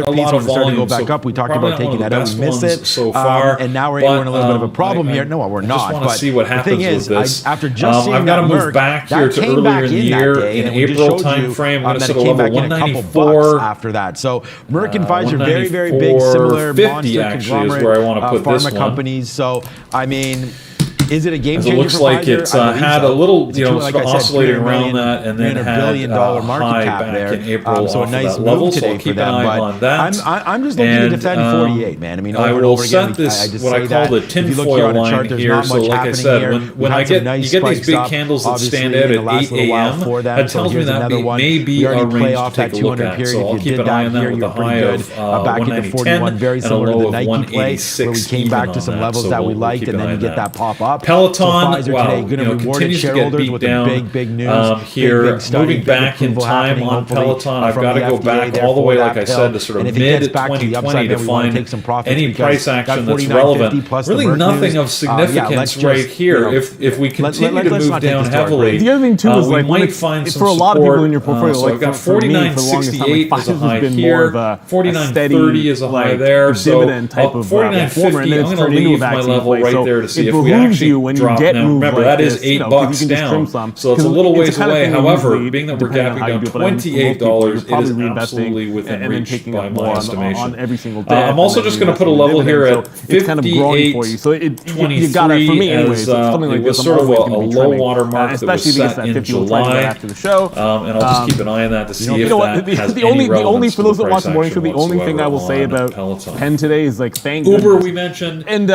a lot of volume. To go back up. We talked about taking that out. We missed it so far, and now we're in a little bit of a problem here. No, we're not. I just want to see what happens with this. After just seeing I've got to move back here to earlier in the year in April timeframe. I'm going to set a level 194 after that. So Merck and Pfizer, very, very big, similar monster conglomerate where I want to put pharma companies. So I mean, is it a game changer? It looks like it's had a little, oscillating around that, and then had $1 billion market high cap back there. in April. So a nice level, move today for them. But I'm just looking to defend 48, man. I mean, over and over again, I what I call the tinfoil line here. So, like I said, when you get these big candles that stand out at 8 a.m., that tells me that may be a range to take a look at. So I'll keep an eye on that with a high of 190.10 and a low of 186. Where we came back to some levels that we liked, and then you get that pop up. Peloton, continues to get beat down big news here. Moving back in time on Peloton, I've got to go back all the way, like I said, to sort of mid-2020 to find any price action that's relevant. Really nothing of significance right here. If we continue to move down heavily, the other thing too is we might find some for a lot of people in your portfolio. So I've got 49.68 as a high here, 49.30 is a high there. So 49.50, I'm going to leave my level right there to see if we actually drop. Now remember, that is $8 down, so it's a little ways away. However, being that we're gapping down $28, it is absolutely within reach by my estimation. I'm also just going to put a level here at 58.23 as it was sort of a low water mark that was set in July, and I'll just keep an eye on that to see if that has any relevance for those to that the watch the morning show, the only thing I will say about Penn today is thank Uber we mentioned, and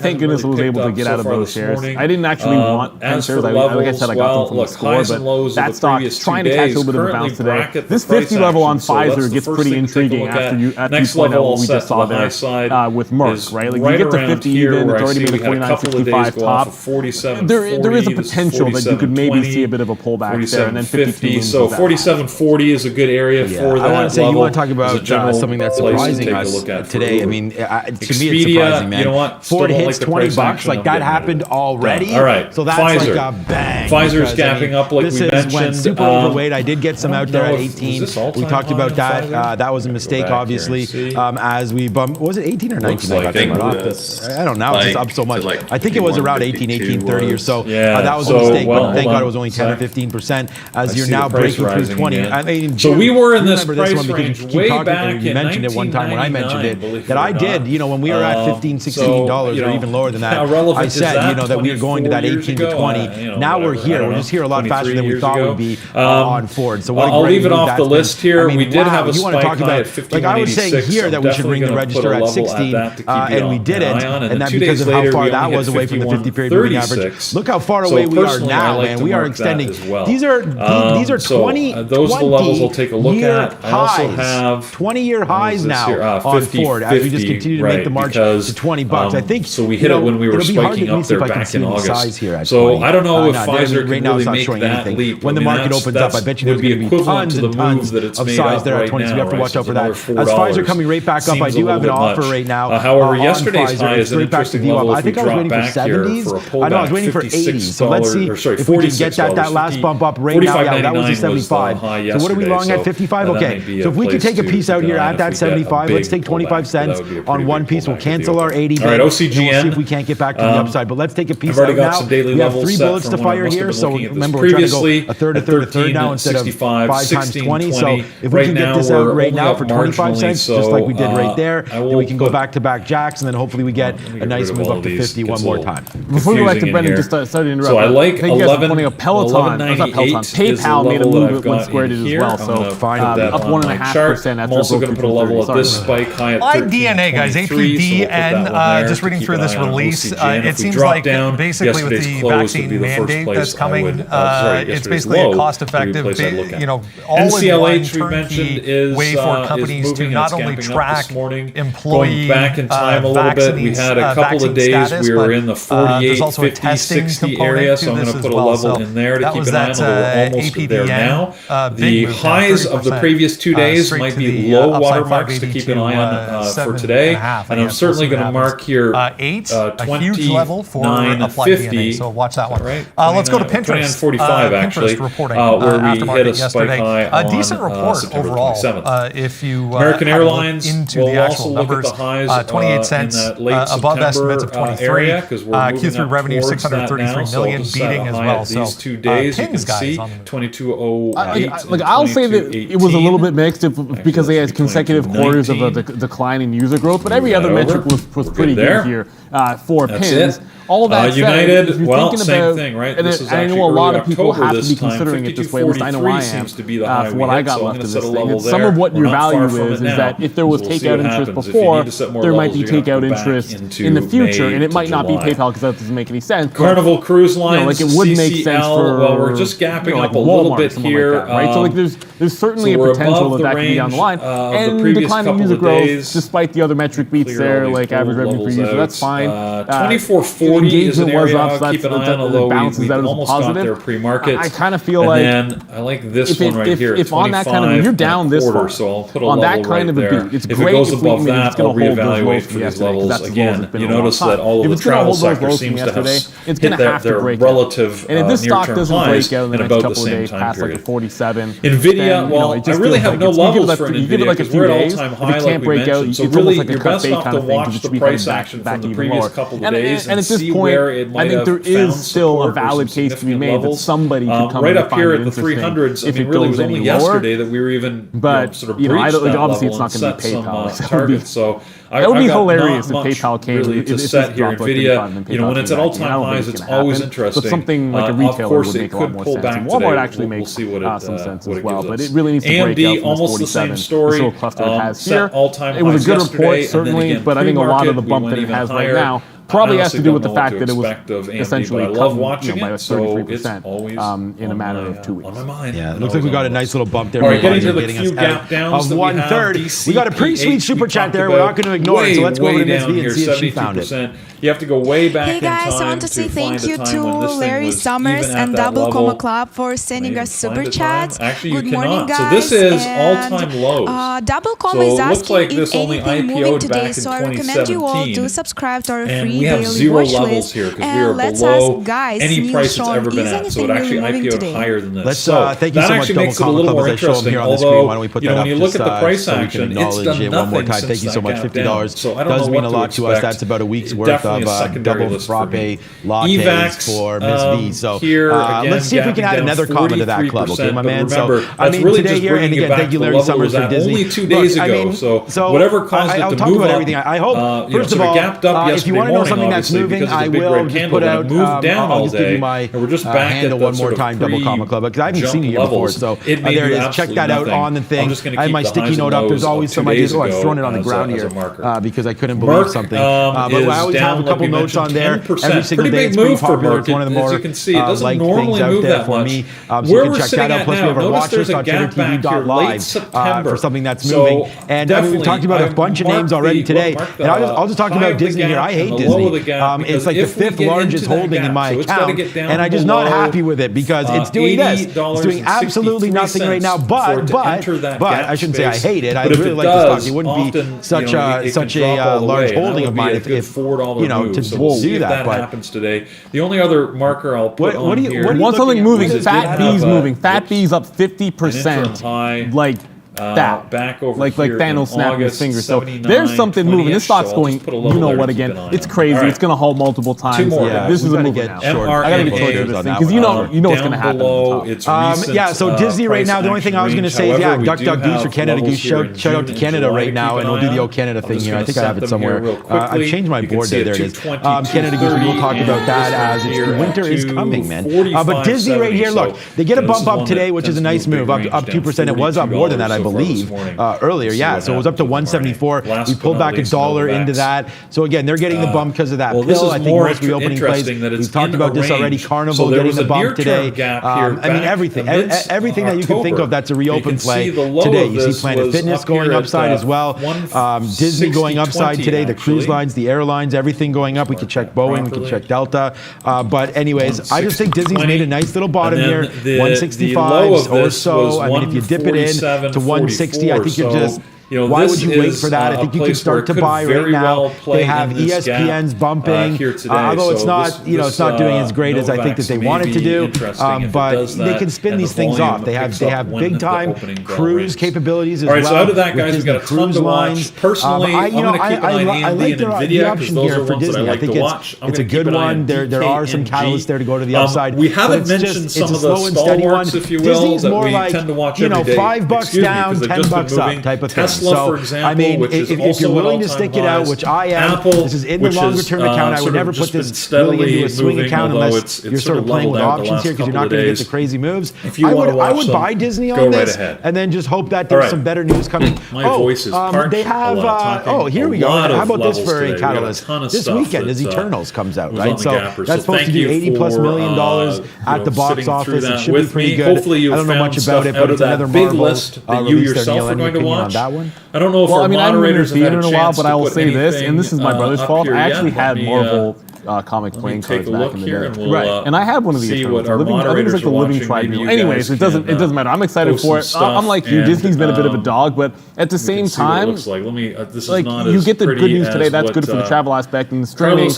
thank goodness I was able to get out of those shares. I didn't actually want Penn shares. Like I said, I got them from the store, but that stock trying to catch a little bit of a bounce today. This 50 level on Pfizer gets pretty intriguing after you point out what we just saw there with Merck, right? Like you get to 50 even, it's already made a 49.65 top. There is a potential that you could maybe see a bit of a pullback there, and then 52. So 47.40 is a good area for that. I want to say you want to talk about something that's surprising us today. I mean, to me it's surprising, man. You know what? Ford hits $20, like that happened already. All right. So that's Pfizer. like a bang. Pfizer's gapping up like we mentioned. Went super overweight. I did get some out there at 18. We talked about that. That was a mistake, obviously. As we bumped, was it 18 or 19? I don't know. It's just up so much. I think it was around 18, 18.30 or so. Yeah. That was a mistake, but thank God it was only 10 or 15%. As you're now breaking through 20. I mean, so we were in this price range way back in 1999. You mentioned it one time when I mentioned it that I did. When we were at $15, $16 or even lower than that, I said that we were going to that 18 to 20. Now we're here. We're just here a lot faster than we thought we'd be on Ford. So I'll leave it off the list here. We did have a spike high at 51.86. Like I was saying here that we should ring the register at 16, and we didn't, and that because of how far that was away from the 50-period moving average. Look how far away we are now, man. We are extending. These are 20. Those are the levels I'll take a look at. I also have 20-year highs now on Ford as we just continue to make the march to $20. I think so. We hit it when we were spiking up there back in August. So I don't know if Pfizer can really make that leap. When the market opens up, I bet you there's going to be tons and tons of size there at 20. So you have to watch out for that. As Pfizer coming right back up, I do have an offer right now. However, yesterday's high is an interesting level. I think I was waiting for 70s. I know I was waiting for 80s. So let's see if we can get that last bump up right now. Yeah, that was a 75. So what are we long at? 55? Okay. So if we could take a piece out here at that 75, let's take 25 cents on one piece. We'll cancel our 80. All right, OCGN. We'll see if we can't get back to the upside. But let's take a piece out now. We have 3 bullets to fire here. So remember, we're trying to go a third now instead of 5 times 20. So if we can get this out right now for 25 cents, just like we did right there, then we can go back-to-back jacks, and then hopefully we get a nice move up to 50 one more time. Before we go back to Brendan, just sorry to interrupt. So I like 11. Peloton. PayPal made a move when squared it as well. So up 1.5% after I'm also going to put a level at this spike high at 13. DNA, guys, APDN, just reading through this release, it seems like basically with the vaccine mandate that's coming, it's basically a cost-effective, all-in-one turnkey way for companies to not only track employee back in time a little bit. We had a couple of days we were in the 48, 50, 60 area, so I'm going to put a level in there to keep an eye on. We're almost there now. The highs of the previous 2 days might be low water marks to keep an eye on for today, and I'm certainly going to mark here 20 level for Applied DNA. So watch that one. Right? Let's go to Pinterest. 29.45 actually, Pinterest reporting where we aftermarket hit a spike yesterday. high A decent on report September overall. 27th. If you American Airlines into will the actual also look numbers, at the highs 28 cents in that late above September estimates of 23. area, because we're moving Q3 up revenue towards that 633 now, so million, we'll set beating a as high well. at these 2 days. You can see 22.08. Like I'll say that it was a little bit mixed because they had consecutive quarters of a decline in user growth, but every other metric was pretty good here for pins. All that United, said, well, same thing, right? And this is I know a lot of people have to be time. considering it this way. At least I know I am. For what I got so left of this thing. Some of what your value is that if there was takeout interest before, there might be takeout interest in the future, and it might not be PayPal because that doesn't make any sense. Carnival Cruise Lines, like it would make sense for well, we're just gapping up a Walmart, little bit here, like that, right? So like there's certainly a potential that could be down the line, and declining user growth despite the other metric beats there, like average revenue per user. That's fine. 2440 is an area I'll keep an eye on, although we almost got there pre-market. I kind of feel like, and then I like this one right here. If on that kind of, you're down this far, so I'll put a on that level kind of a there. beat, it's if great it goes if above we that, I'll reevaluate for these levels again. You notice that all of the travel sector seems to have hit their relative near-term highs in about the same time period. 47. NVIDIA, well, I really have no levels for NVIDIA because we're at all-time high, like we mentioned. So really, you're best off to watch the price action from the previous couple of days and see where it might have found still a valid case to be made that somebody could come right up here at the 300s. I mean, really, it was only yesterday that we were even sort of breached that obviously level it's not going to be PayPal. Targets. So that would be hilarious if PayPal came really to set here. NVIDIA, when it's at all-time highs, it's always interesting. But something like a retailer would make a lot more sense. Walmart actually makes some sense as well, but it really needs to break out from almost the same story. This little cluster it has here. It was a good report, certainly, but I think a lot of the bump that it has right now probably has to do with the fact that it was essentially cut by 33% in a matter of 2 weeks. Yeah, it looks like we got a nice little bump there. All right, getting to the few gap downs of 1/3. We got a pretty sweet super chat there. We're not going to ignore it. So let's go over to Miss V and see if she found it. You have to go way back in time. Hey guys, I want to say thank you to Larry Summers and Double Coma Club for sending us super chats. Good morning, guys. So this is all-time lows. Double Coma is asking if anything moving today, so I recommend you all to subscribe to our free daily watch list. And let's ask guys, any price it's ever been at. So it actually IPO'd higher than this. So thank you so much, Double Coma Club. As I show them here on the screen, why don't we put that up when you look at the price action, it's done nothing one more time. Thank you so much. $50 does mean a lot to us. That's about a week's worth of double frappe lattes for Miss V. So let's see if we can add another comment to that club, okay, my man? So I mean, today here, and again, thank you, Larry Summers, for Disney. Only 2 days ago, so whatever caused it to move up. I'll talk about everything. I hope, first of all, if you want to know something that's moving, I will just put out, I'll just give you my handle one more time, Double Coma Club, because I haven't seen it here before. So there it is. Check that out on the thing. I have my sticky note up. There's always some ideas. Oh, I've thrown it on the ground here because I couldn't believe something. But I always have a couple notes on there. Every single day, it's pretty popular. It's one of the more liked things out there for me. So you can check that out. Plus, we have our watch list on TwitterTV.live for something that's moving. And we talked about a bunch of names already today. And I'll just talk about Disney here. I hate Disney. It's like the 5th largest holding in my account, and I'm just not happy with it because it's doing this. It's doing absolutely nothing right now. But I shouldn't say I hate it. I really like the stock. It wouldn't be such a large holding of mine if to do that. But happens today. The only other marker I'll put on here. Want something moving? Fat B's moving. Fat B's up 50%. Like that. Back over like here Thanos snapping his fingers. So there's something moving. This stock's going, you know what, again. It's crazy. It's going to hold multiple times. Two more. This is a move now. I got to get closer to this thing because you know what's going to happen. So Disney right now, the only thing I was going to say is, Duck Goose or Canada Goose. Shout out to Canada right now, and we'll do the old Canada thing here. I think I have it somewhere. I've changed my board there. There it is. Canada Goose, we'll talk about that as winter is coming, man. But Disney right here, look, they get a bump up today, which is a nice move, up 2%. It was up more than that, I believe. Earlier, so it was up to 174. We pulled back $1 into that. So again, they're getting the bump because of that pill. I think most reopening plays. We've talked about this already. Carnival getting the bump today. I mean, everything that you can think of that's a reopen play today. You see Planet Fitness going upside as well. Disney going upside today. The cruise lines, the airlines, everything going up. We could check Boeing. We could check Delta. But anyways, I just think Disney's made a nice little bottom here. 165 or so. I mean, if you dip it in to 160, I think you're just why would you wait for that? I think you can start to buy right now. They have ESPN's bumping, although it's not, it's not doing as great as I think that they want it to do. But they can spin these things off. They have big time cruise capabilities as well. All right, so out of that, guys, we've got a ton to watch. Personally, I'm going to keep an eye on AMD and NVIDIA because those are ones that I like to watch. It's a good one. There are some catalysts there to go to the upside. We haven't mentioned some of the stalwarts, if you will, that we tend to watch every day. $5 down, $10 up type of thing. Tesla, for example, which is if you're willing to stick it out, which I am, this is in the longer term account. I would never put this really into a swing account unless you're sort of playing with options here because you're not going to get the crazy moves. I would buy Disney on this and then just hope that there's some better news coming. My voice is parched. They have, here we go. How about this for a catalyst? This weekend as Eternals comes out, right? So that's supposed to do $80+ million at the box office. It should be pretty good. Hopefully you found much about it, but it's another big list that you yourself are going to watch. I don't know if our moderators have had a chance to put anything up here yet. But I will say this, and this is my brother's fault. I actually had Marvel comic playing cards back in the day. Right. And I had one of these. I think it was like the Living Tribunal. Anyways, it doesn't matter. I'm excited for it. I'm like you, Disney's been a bit of a dog, but at the same time, you get the good news today. That's good for the travel aspect and the streaming.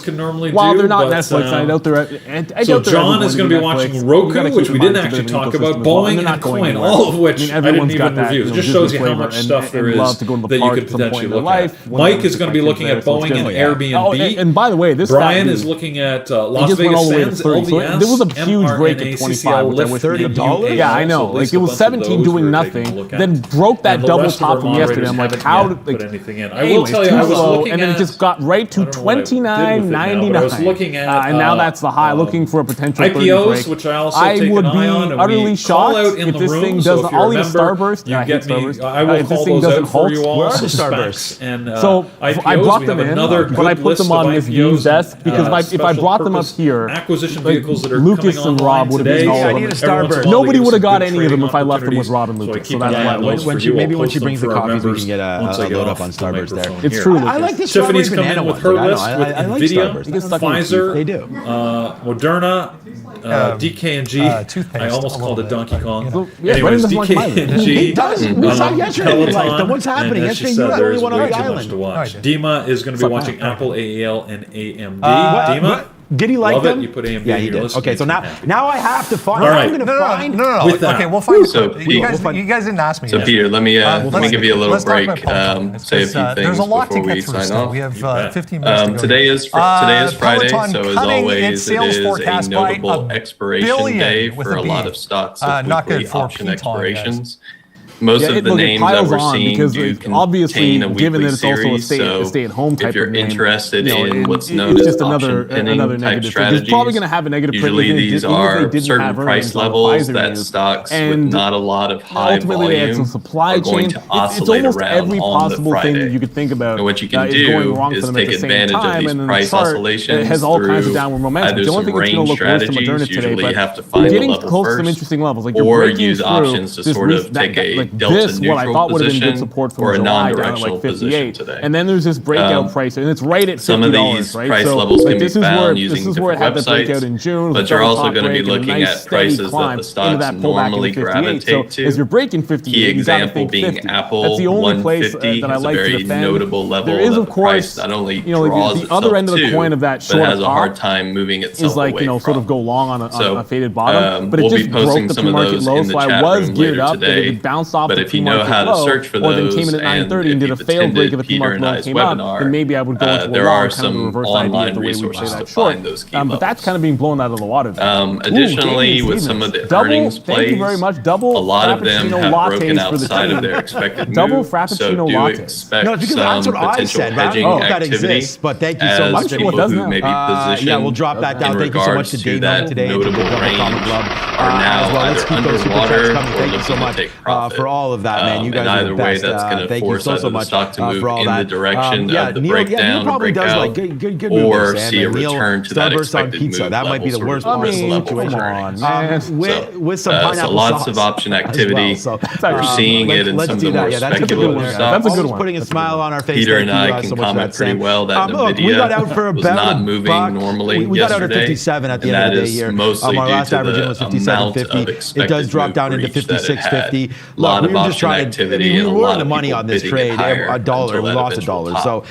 While they're not Netflix, I doubt they're. So John is going to be watching Roku, which we didn't actually talk about, Boeing and Coin, all of which I didn't even review. It just shows you how much stuff there is that you could potentially look at. Mike is going to be looking at Boeing and Airbnb. And by the way, this Brian is looking at Las Vegas Sands, LVS, there was a huge break at 25, which I wish $30. Yeah, I know. Like it was 17 doing nothing, then broke that double top from yesterday. I'm like, how did put anything in? I will tell you, I was looking and then it just got right to $29.99. And now that's the high. Looking for a potential IPOs, which I also take an eye on. I would be utterly shocked if this thing doesn't. I'll eat Starburst. You get me. I will call those out for you all. Starburst. So I brought them in, but I put them on this V's desk because if I brought them up here, acquisition vehicles that are Lucas and Rob would have been all of them. Nobody would have got any of them if I left them with Rob and Lucas. So that's why. Maybe when she brings the coffees, we can get a load up on Starburst there. It's true. I like the Tiffany's come in with her list with NVIDIA, Pfizer, they do. Moderna, DK&G. I almost called it Donkey Kong. Anyways, DK&G. We saw yesterday. Then what's happening? Yesterday you were the only one on the island. Dima is going to be watching Apple, AEL, and AMD. Dima. Did he like them? You put AMD yeah, he did. Okay, so now I have to find. All right. I'm going to find. No. Okay, we'll find. So you guys didn't ask me. So Peter, let me give you a little break. Say a few things there's a lot before to we get through. sign So off. we have 15 minutes to go. Today is Friday, Peloton so as always, it is a notable expiration day for a lot of stocks with weekly option expirations. Most of the names that we're seeing do contain a weekly series, so if you're interested in what's known as option pinning type strategies, usually these are certain price levels that stocks with not a lot of high volume are going to oscillate around on the Friday. And what you can do is take advantage of these price oscillations through either some range strategies, usually you have to find the level first, or use options to sort of take a delta neutral position or a non-directional position today. And then there's this breakout price, and it's right at $50, some of these price levels can be found using different websites, but you're also going to be looking at prices that the stocks normally gravitate to. As you're breaking 58, key example being Apple 150 is a very notable level that price not only draws itself to, but has a hard time moving itself away from. Sort of go long on a faded bottom, but it just broke the pre-market low, so I was geared up that it bounced off the know how to search for those, or then came in at 9:30 and did a failed break of the pre-market low came up, then maybe I would go into there a are long kind of a reverse idea of the way we play that short. But that's kind of being blown out of the water. Additionally, with some of the earnings plays, a lot of them have broken outside of their expected move, so do expect some potential hedging activity but thank you so much. as people who may be positioned we'll drop that down. in Thank you so much regards to that notable range are now either underwater or looking to take profit. For all of that, man, you guys are the best. Either way, that's going to force either the stock to move in the direction of the Neil breakdown or breakout, or see a return to that expected move level. That might be the worst part of the situation. With some pineapple so lots of option activity. We're seeing it in some of the more speculative stocks. That's a good one. Putting a smile on our face. Peter and I can comment pretty well that NVIDIA was not moving normally we got out at 57 at the end of the day here. Mostly our last due to averaging was 57.50. It does drop down into 56.50. lot of option activity. We were the money on this trade, a dollar. We lost $1. So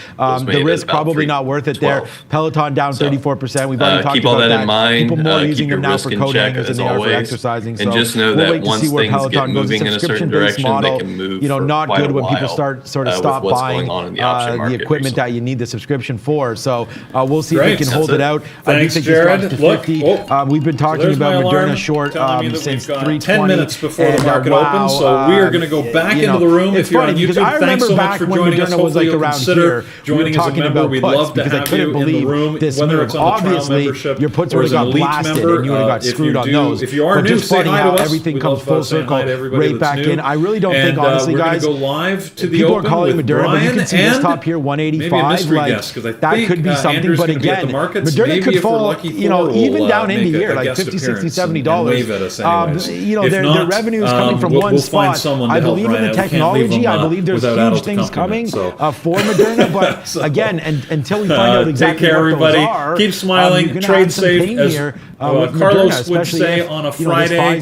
the risk probably not worth it there. Peloton down 34%. We've already talked keep all about that in mind. People more keep using your them now risk for in coat check hangers as than they are for always. exercising. And just know that once things get moving in a certain direction, they can move not for good quite when a people while, start stop buying the equipment that you need the subscription for. So we'll see if we can hold it out. Thanks, I do think Jared. this drops to 50. We've been talking about Moderna short since 3:20. 10 minutes before the market opens, so we are going to go back into the room. If you're on YouTube, thanks so much for joining us. Hopefully you'll consider joining as a member. We'd love to have you in the room, whether it's on the trial membership or as an elite member. If you are new, say hi to us. Everything comes full circle right back in. I really don't think, honestly, guys, we're going to go live to the people are open calling with Moderna, but you Brian can see this top here, 185. maybe a mystery guest, because I that think could be something. Andrew's But gonna be at again, the markets. Moderna Maybe could if we're fall, lucky, even down into make here, a like guest $50, appearance $60, and wave at us anyways. Their revenue is coming from one spot. I believe in the technology. I believe there's huge things coming for Moderna. But again, until we find out exactly what those are, keep smiling, trade safe. As Carlos would say on a Friday,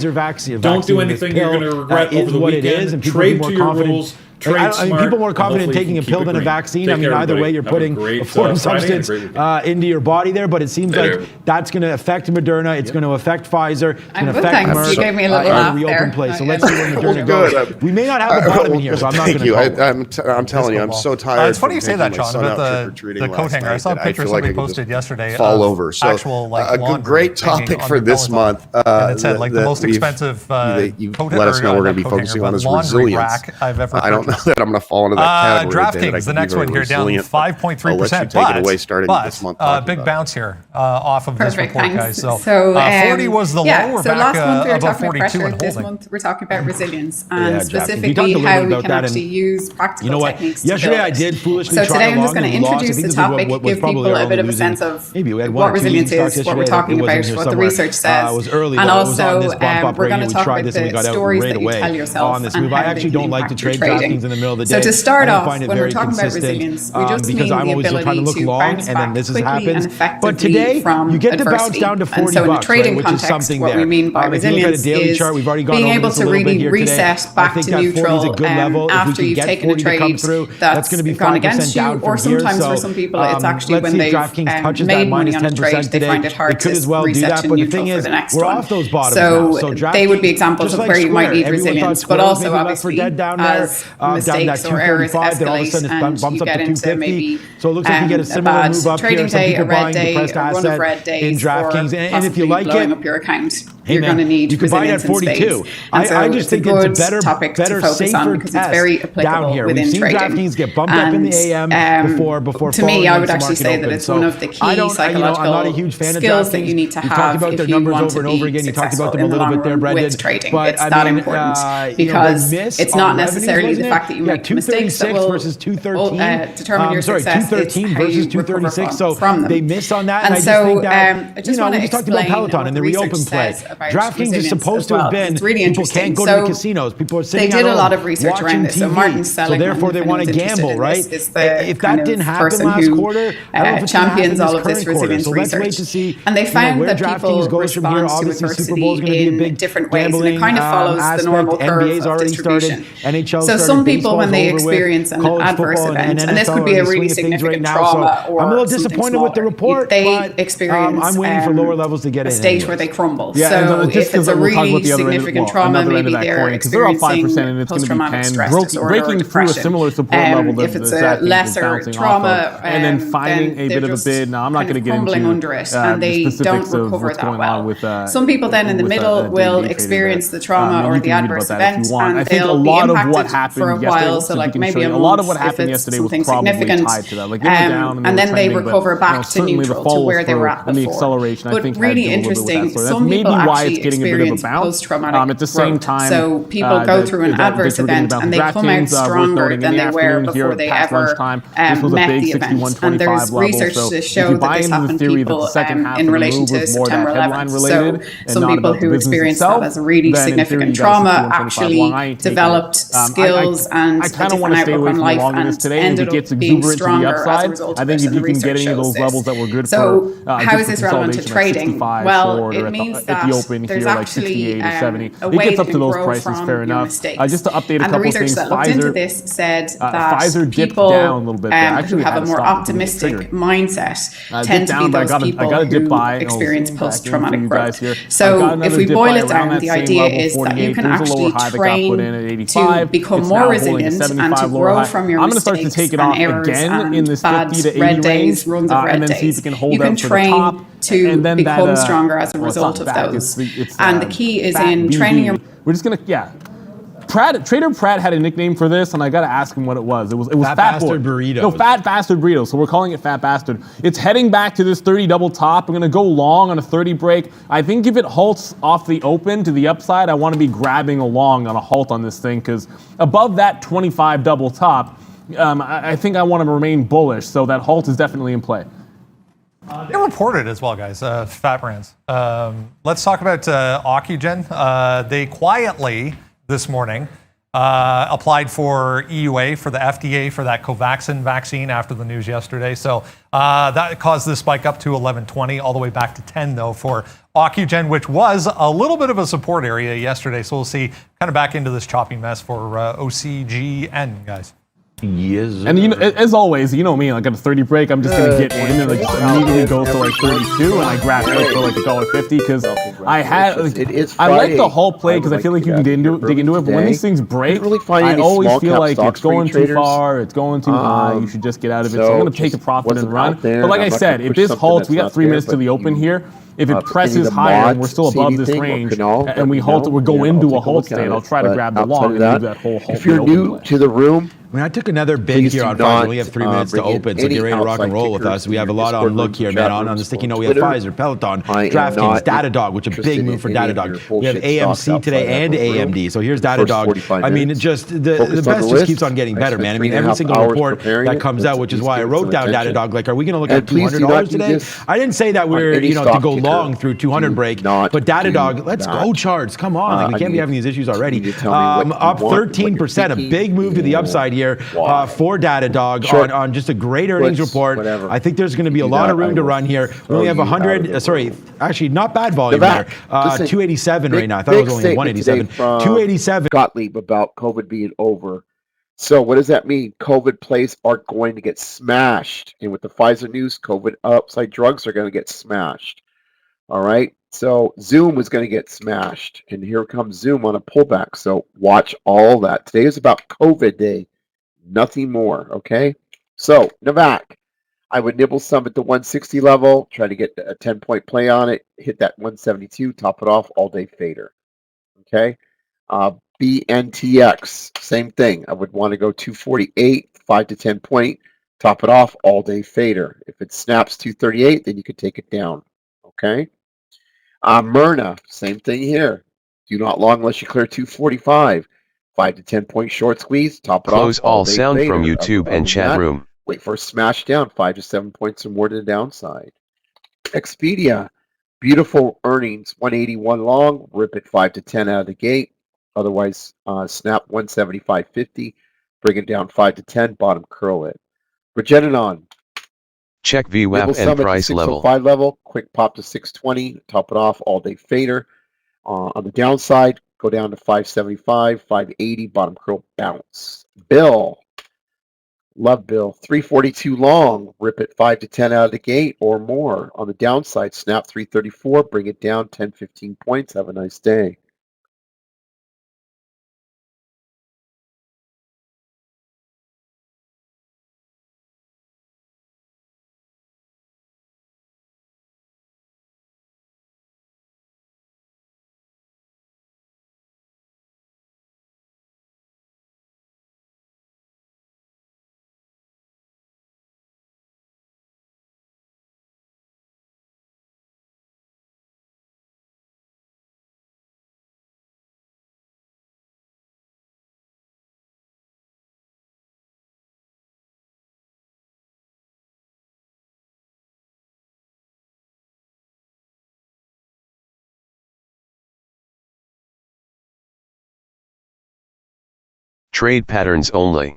don't do anything you're going to regret over the weekend. Trade to your rules. People more confident in taking a pill than a vaccine. I mean, either way, you're putting a foreign substance into your body there, but it seems like that's going to affect Moderna. It's going to affect Pfizer. It's going to affect Merck. You gave me a little laugh reopen place. So let's see where Moderna goes. We may not have a bottom in here, so I'm not going to. I'm telling you, I'm so tired. It's funny you say that, John, about the coat hanger. I saw a picture somebody posted yesterday. Fall over. So a great topic for this month. And it said like the most expensive coat let us know we're going to be focusing on is resilience. I don't know that I'm going to fall into that category. DraftKings, the next one here, down 5.3%. I'll let you take it away starting this month. Big bounce here off of this report, guys. So 40 was the low. We're so back last month we were above talking about 42 pressure. and This holding. month we're talking about resilience and specifically how we can actually use practical techniques. Yesterday I did foolishly So try today I'm just along going to the loss. introduce the topic, give people a bit of a sense of what resilience is, what we're talking about, what the research says, and also we're going to talk about the stories that you tell yourself and how I actually don't like to trade DraftKings in the middle of the day. So to start off, when we're talking about resilience, we just mean the ability to bounce back quickly and effectively from adversity. And so in the trading context, what we mean by resilience is being able to really reset back to neutral after you've taken a trade that's gone against you, or sometimes for some people it's actually when they've made money on a trade, they find it hard to reset to neutral for the next one. So they would be examples of where you might need resilience, but also obviously as mistakes or errors escalate and you get into maybe a bad trading day, a red day, a run of red days, or possibly blowing up your account. You're going to need resilience in spades. And so it's a good topic to focus on because it's very applicable within trading. And to me, I would actually say that it's one of the key psychological skills that you need to have if you want to be successful in the long run with trading. It's that important because it's not necessarily the fact that you make mistakes that will determine your success. It's how you recover from them. They miss on that. And so I just want to explain Peloton and the reopen play. DraftKings is supposed to have been people can't go to the casinos. People are sitting They did a lot of research around this. So Martin Seligman, so therefore they want to gamble, right? Is the if that didn't happen last quarter, champions all of this resilience research. And they found that people respond to adversity in different ways, and it kind of follows the normal curve of distribution. So some people, when they experience an adverse event, and this could be a really significant trauma or I'm a little disappointed with the report. They experience I'm waiting for lower levels to get in. A stage where they crumble. So if it's a really significant trauma, maybe they're experiencing post-traumatic stress disorder or depression. If it's a lesser trauma, and then finding a bit of a bid. Now I'm not going to get into under it, and they don't recover that well. Some people then in the middle will experience the trauma or the adverse event, and they'll be impacted for a while. So like maybe a month if it's something significant, and then they recover back to neutral, to where they were at before. But really interesting, some people actually experience post-traumatic growth. So people go through an adverse event and they come out stronger than they were before they ever met the event. And there's research to show that this happened to people in relation to September 11th. So some people who experienced that as a really significant trauma actually developed skills and a different outlook on life and ended up being stronger as a result of it. And the research shows this. So how is this relevant to trading? Well, it means that open here, like 68 or 70. It gets up to those prices, fair enough. Just to update a couple of things, that looked into this said that Pfizer dipped people down a little bit there. who have a more optimistic mindset tend to be those people who experience post-traumatic growth. So if we boil it down, the idea is that you can actually train to become more resilient and to grow from your mistakes and errors and bad red days, runs of red days. You can train to become stronger as a result of those. And the key is in training your... We're just going to, Trader Pratt had a nickname for this, and I got to ask him what it was. It was Fat Bastard Burrito. No, Fat Bastard Burrito. So we're calling it Fat Bastard. It's heading back to this 30 double top. I'm going to go long on a 30 break. I think if it halts off the open to the upside, I want to be grabbing along on a halt on this thing, because above that 25 double top, I think I want to remain bullish. So that halt is definitely in play. They reported as well, guys, Fat Brands. Let's talk about Ocugen. They quietly, this morning, applied for EUA for the FDA for that Covaxin vaccine after the news yesterday. So that caused this spike up to 11.20, all the way back to 10, though, for Ocugen, which was a little bit of a support area yesterday. So we'll see kind of back into this choppy mess for OCGN, guys. Yes. And as always, you know me, like at a 30 break, I'm just gonna get in and like just immediately go to like 32, and I grab it for like $1.50 because I like the whole play because I feel like you can dig into it. But when these things break, I always feel like it's going too far, it's going too high. You should just get out of it. So I'm gonna take a profit and run. But like I said, if this halts, we got 3 minutes to the open here. If it presses higher and we're still above this range, and we halt, we go into a halt state, I'll try to grab the long and leave that whole halt. If you're new to the room, I mean, I took another bid here on Pfizer. We only have 3 minutes to open, so get ready to rock and roll with us. We have a lot on look here, man. On the sticky note, we have Pfizer, Peloton, DraftKings, Datadog, which is a big move for Datadog. We have AMC today and AMD. So here's Datadog. I mean, just the best just keeps on getting better, man. I mean, every single report that comes out, which is why I wrote down Datadog. Like, are we going to look at $200 today? I didn't say that we're, to go long through 200 break, but Datadog, let's go charts. Come on, like we can't be having these issues already. Up 13%, a big move to the upside here. For Datadog on just a great earnings report. I think there's going to be a lot of room to run here. We only have 100, actually not bad volume there. 287 right now. I thought it was only 187. 287. Gottlieb about COVID being over. So what does that mean? COVID plays are going to get smashed. And with the Pfizer news, COVID upside drugs are going to get smashed. All right. So Zoom is going to get smashed. And here comes Zoom on a pullback. So watch all that. Today is about COVID day. Nothing more, okay? So, Navac, I would nibble some at the 160 level, try to get a 10-point play on it, hit that 172, top it off, all-day fader, okay? BNTX, same thing. I would want to go 248, 5 to 10 point, top it off, all-day fader. If it snaps 238, then you can take it down, okay? Myrna, same thing here. Do not long unless you clear 245. 5 to 10 point short squeeze, top it off. Close all sound from YouTube and chat room. Wait for a smash down, 5 to 7 points or more to the downside. Expedia, beautiful earnings, 181 long, rip it 5 to 10 out of the gate. Otherwise, snap 175.50, bring it down 5 to 10, bottom curl it. Regeneron. Check VWAP and price level. 605 level, quick pop to 620, top it off, all day fader. On the downside, go down to 575, 580, bottom curl bounce. Bill, love Bill, 342 long, rip it 5 to 10 out of the gate or more. On the downside, snap 334, bring it down 10, 15 points. Have a nice day. Trade patterns only.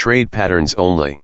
Trade patterns only.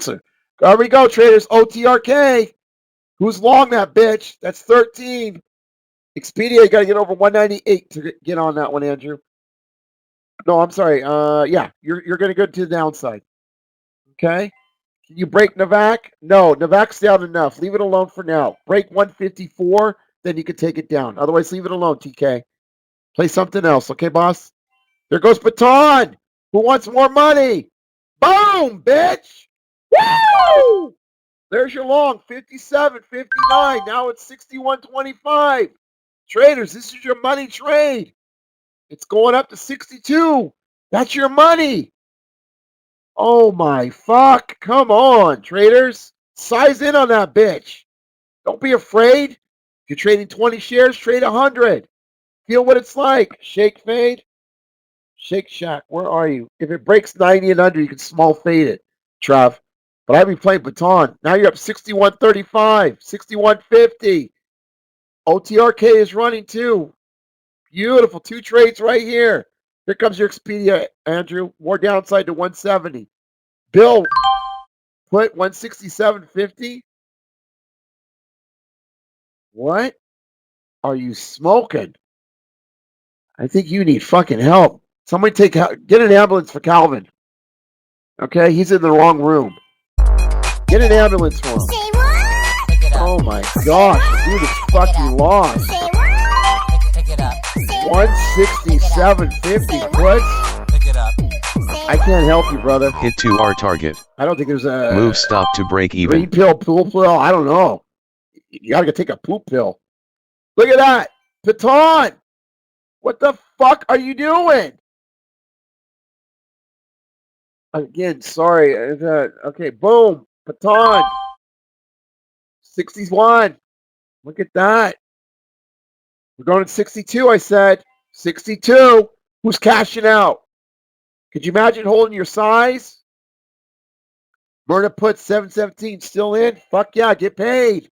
There we go, traders. OTRK. Who's long that bitch? That's 13. Expedia, you got to get over 198 to get on that one, Andrew. No, I'm sorry. Yeah, you're going to go to the downside. Okay. Can you break Navac? No, Navac's down enough. Leave it alone for now. Break 154, then you can take it down. Otherwise, leave it alone, TK. Play something else, okay, boss? There goes Baton. Who wants more money? Boom, bitch. Woo! There's your long, 57, 59. Now it's 61.25. Traders, this is your money trade. It's going up to 62. That's your money. Oh my fuck. Come on, traders. Size in on that bitch. Don't be afraid. If you're trading 20 shares, trade 100. Feel what it's like. Shake fade. Shake Shack. Where are you? If it breaks 90 and under, you can small fade it, Trav. But I've been playing Baton. Now you're up 61.35, 61.50. OTRK is running too. Beautiful. 2 trades right here. Here comes your Expedia, Andrew. More downside to 170. Bill, put 167.50. What are you smoking? I think you need fucking help. Somebody get an ambulance for Calvin. Okay, he's in the wrong room. Get an ambulance for him. Oh my gosh, dude, it's fucking lost. 167.50 puts. Pick it up. I can't help you, brother. Hit to our target. I don't think there's a move stop to break even. 3-pill poop pill. I don't know. You gotta take a poop pill. Look at that, Baton. What the fuck are you doing? Again, sorry. Okay, boom, Baton. 61. Look at that. We're going to 62, I said. 62. Who's cashing out? Could you imagine holding your size? Myrna put 717 still in. Fuck yeah, get paid.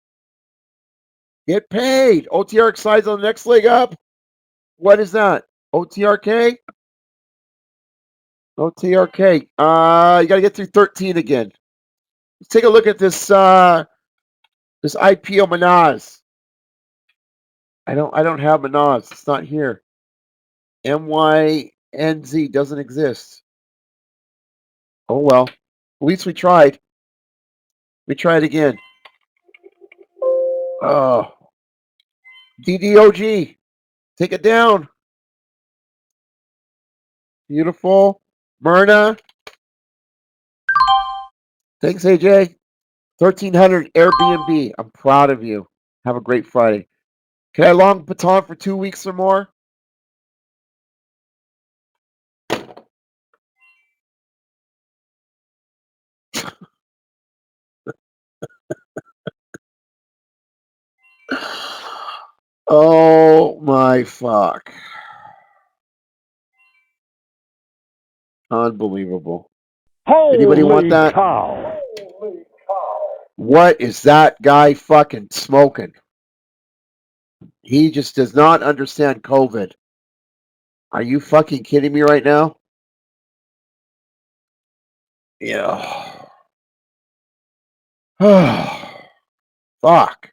Get paid. OTRK size on the next leg up. What is that? OTRK? OTRK. You got to get through 13 again. Let's take a look at this this IPO Manaz. I don't have Manaz. It's not here. MYNZ doesn't exist. Oh well. At least we tried. We tried again. Oh. DDOG. Take it down. Beautiful. Myrna. Thanks, AJ. 1,300 Airbnb. I'm proud of you. Have a great Friday. Can I long Baton for 2 weeks or more? Oh my fuck. Unbelievable. Holy Anybody want that? Cow. What is that guy fucking smoking? He just does not understand COVID. Are you fucking kidding me right now? Yeah. Fuck.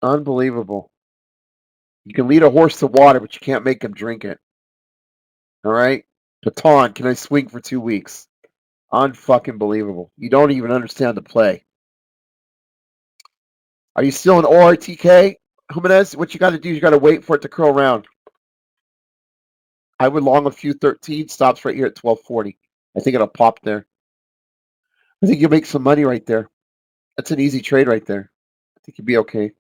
Unbelievable. You can lead a horse to water, but you can't make him drink it. All right? Baton, can I swing for 2 weeks? Unfucking believable. You don't even understand the play. Are you still in ORTK, Jimenez? What you got to do is you got to wait for it to curl around. I would long a few 13. Stops right here at 1240. I think it'll pop there. I think you'll make some money right there. That's an easy trade right there. I think you'll be okay.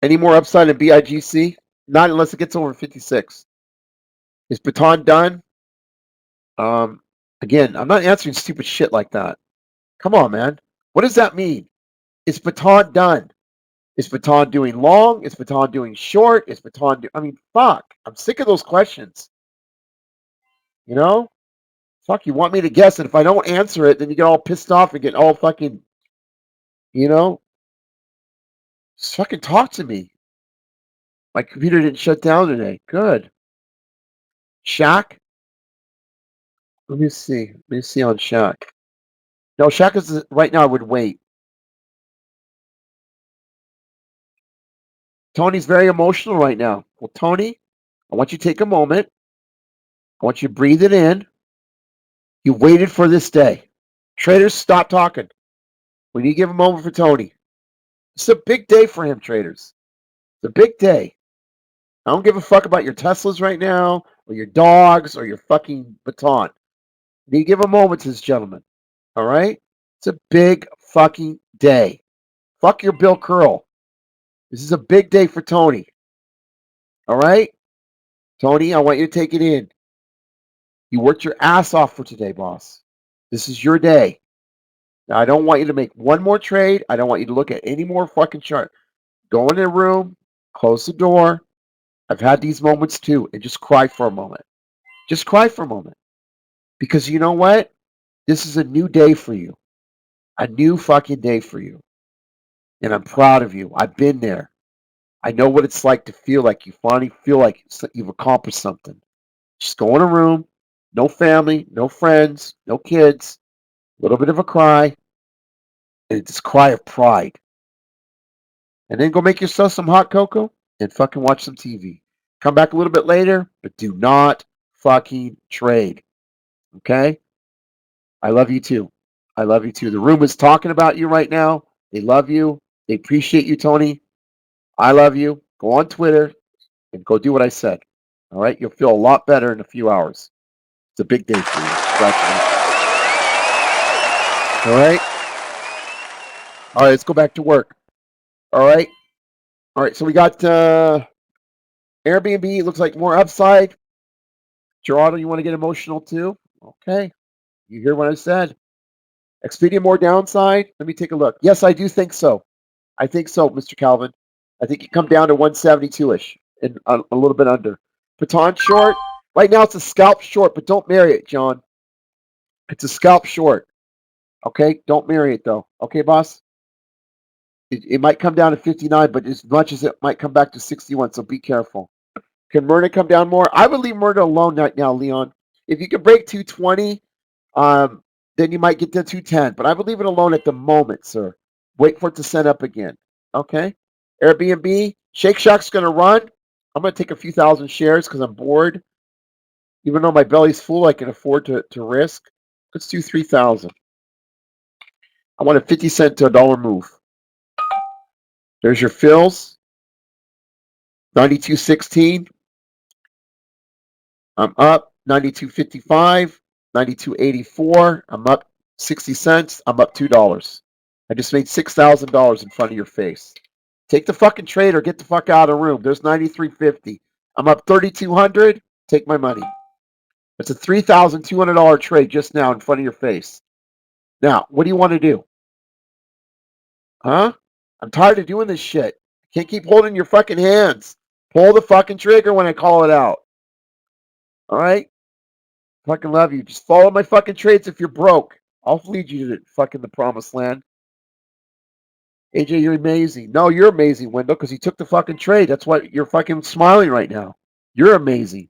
Any more upside in BIGC? Not unless it gets over 56. Is Baton done? Again, I'm not answering stupid shit like that. Come on, man. What does that mean? Is Baton done? Is Baton doing long? Is Baton doing short? Is Baton I mean, fuck. I'm sick of those questions. You know? Fuck, you want me to guess, and if I don't answer it, then you get all pissed off and get all fucking, you know? Just fucking talk to me. My computer didn't shut down today. Good. Shaq? Let me see. Let me see on Shaq. No, Shaq is right now. I would wait. Tony's very emotional right now. Well, Tony, I want you to take a moment. I want you to breathe it in. You waited for this day. Traders, stop talking. We need to give a moment for Tony. It's a big day for him, traders. It's a big day. I don't give a fuck about your Teslas right now, or your dogs, or your fucking baton. You need to give a moment to this gentleman. All right? It's a big fucking day. Fuck your Bill Curl. This is a big day for Tony. All right? Tony, I want you to take it in. You worked your ass off for today, boss. This is your day. Now, I don't want you to make one more trade. I don't want you to look at any more fucking chart. Go in the room, close the door. I've had these moments too, and just cry for a moment. Just cry for a moment. Because you know what? This is a new day for you. A new fucking day for you. And I'm proud of you. I've been there. I know what it's like to feel like you finally feel like you've accomplished something. Just go in a room, no family, no friends, no kids, a little bit of a cry, and just cry of pride. And then go make yourself some hot cocoa and fucking watch some TV. Come back a little bit later, but do not fucking trade. Okay? I love you too. I love you too. The room is talking about you right now. They love you. They appreciate you, Tony. I love you. Go on Twitter and go do what I said. All right? You'll feel a lot better in a few hours. It's a big day for you. Congratulations. All right? All right, let's go back to work. All right? All right, so we got Airbnb. Looks like more upside. Gerardo, you want to get emotional too? Okay. You hear what I said. Expedia more downside? Let me take a look. Yes, I do think so. I think so, Mr. Calvin. I think you come down to 172-ish and a little bit under. Baton short. Right now it's a scalp short, but don't marry it, John. It's a scalp short. Okay? Don't marry it, though. Okay, boss? It might come down to 59, but as much as it might come back to 61, so be careful. Can Myrna come down more? I would leave Myrna alone right now, Leon. If you can break 220, then you might get to 210. But I would leave it alone at the moment, sir. Wait for it to set up again. Okay? Airbnb, Shake Shack's going to run. I'm going to take a few thousand shares because I'm bored. Even though my belly's full, I can afford to risk. Let's do 3,000. I want a 50 cent to $1 move. There's your fills. 92.16. I'm up 92.55. 92.84. I'm up 60 cents. I'm up $2. I just made $6,000 in front of your face. Take the fucking trade or get the fuck out of the room. There's 93.50. I'm up 3,200. Take my money. It's a $3,200 trade just now in front of your face. Now, what do you want to do? Huh? I'm tired of doing this shit. Can't keep holding your fucking hands. Pull the fucking trigger when I call it out. All right? Fucking love you. Just follow my fucking trades if you're broke. I'll lead you to fucking the promised land. AJ, you're amazing. No, you're amazing, Wendell, because you took the fucking trade. That's why you're fucking smiling right now. You're amazing.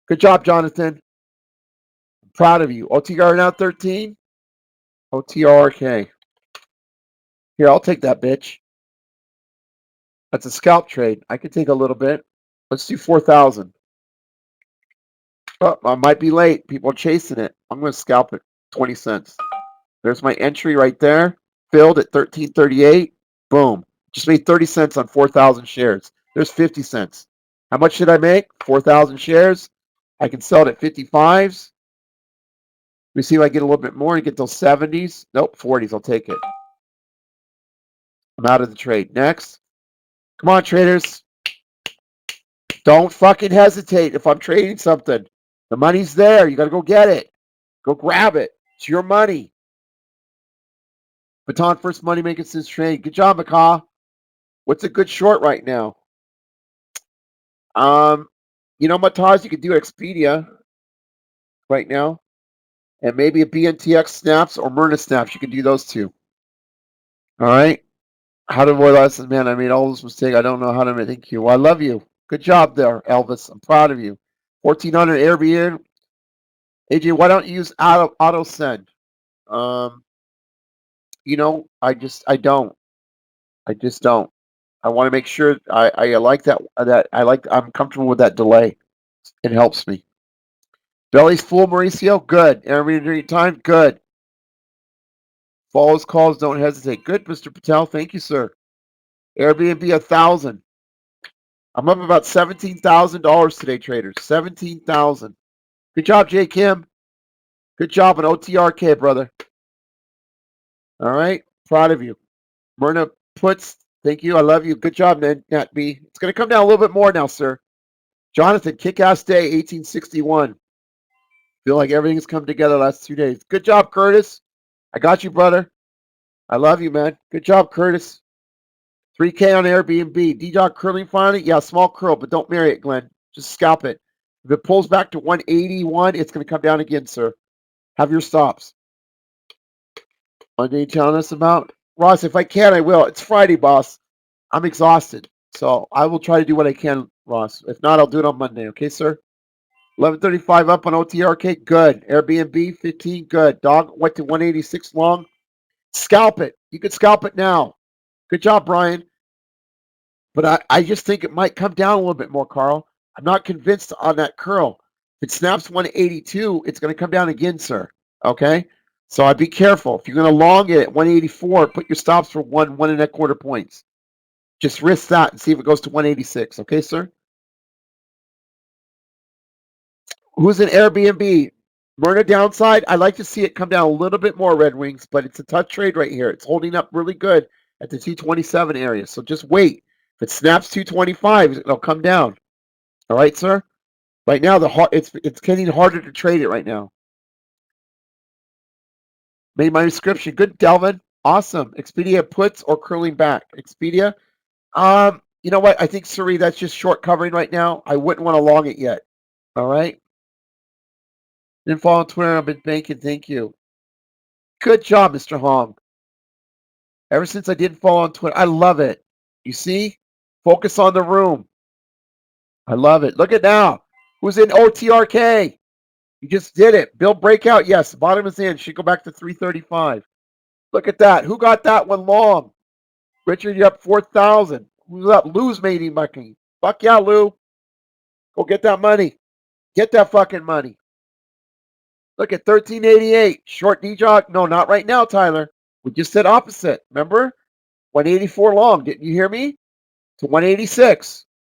Good job, Jonathan. I'm proud of you. OTR now 13. OTRK. Here, I'll take that bitch. That's a scalp trade. I could take a little bit. Let's do 4,000. Oh, I might be late. People are chasing it. I'm going to scalp it. 20 cents. There's my entry right there. Filled at 13.38. Boom. Just made 30 cents on 4,000 shares. There's 50 cents. How much did I make? 4,000 shares. I can sell it at 55s. Let me see if I get a little bit more and get those 70s. Nope, 40s. I'll take it. I'm out of the trade. Next. Come on, traders. Don't fucking hesitate if I'm trading something. The money's there. You got to go get it. Go grab it. It's your money. Baton first money making since trade. Good job, McCaw. What's a good short right now? You know, Mataz, you could do Expedia right now. And maybe a BNTX snaps or Myrna snaps. You can do those two. All right. How to avoid lessons, man. I made all those mistakes. I don't know how to make. Thank you. Well, I love you. Good job there, Elvis. I'm proud of you. 1,400 Airbnb. AJ, why don't you use auto send? You know, I just don't. I want to make sure I like that I'm comfortable with that delay. It helps me. Belly's full, Mauricio. Good. Every time. Good. Follows calls. Don't hesitate. Good, Mr. Patel. Thank you, sir. Airbnb 1,000. I'm up about $17,000 today, traders. 17,000. Good job, J. Kim. Good job on OTRK, brother. All right. Proud of you. Myrna puts. Thank you. I love you. Good job, Nat B. It's going to come down a little bit more now, sir. Jonathan, kick-ass day, 1861. Feel like everything's come together the last 2 days. Good job, Curtis. I got you, brother. I love you, man. Good job, Curtis. 3K on Airbnb. D-Dog curling finally? Yeah, small curl, but don't marry it, Glenn. Just scalp it. If it pulls back to 181, it's going to come down again, sir. Have your stops. What are you telling us about? Ross, if I can, I will. It's Friday, boss. I'm exhausted. So I will try to do what I can, Ross. If not, I'll do it on Monday. Okay, sir? 11:35 up on OTRK. Good. Airbnb 15. Good. Dog went to 186 long. Scalp it. You could scalp it now. Good job, Brian. But I just think it might come down a little bit more, Carl. I'm not convinced on that curl. If it snaps 182, it's going to come down again, sir. Okay? So I'd be careful. If you're going to long it at 184, put your stops for 1.25 points. Just risk that and see if it goes to 186. Okay, sir? Who's in Airbnb? Myrna downside. I'd like to see it come down a little bit more, Red Wings, but it's a tough trade right here. It's holding up really good at the 227 area. So just wait. If it snaps 225, it'll come down. All right, sir? Right now, it's getting harder to trade it right now. Made my description. Good, Delvin. Awesome. Expedia puts or curling back. Expedia. You know what? I think, Suri, that's just short covering right now. I wouldn't want to long it yet. All right? Didn't follow on Twitter. I've been banking. Thank you. Good job, Mr. Hong. Ever since I didn't follow on Twitter, I love it. You see? Focus on the room. I love it. Look at now. Who's in OTRK? You just did it. Bill breakout. Yes. Bottom is in. Should go back to 335. Look at that. Who got that one long? Richard, you're up 4,000. Who's up? Lou's mating bucking. Fuck yeah, Lou. Go get that money. Get that fucking money. Look at 1388. Short D-Jog. No, not right now, Tyler. We just said opposite. Remember? 184 long. Didn't you hear me? To 186.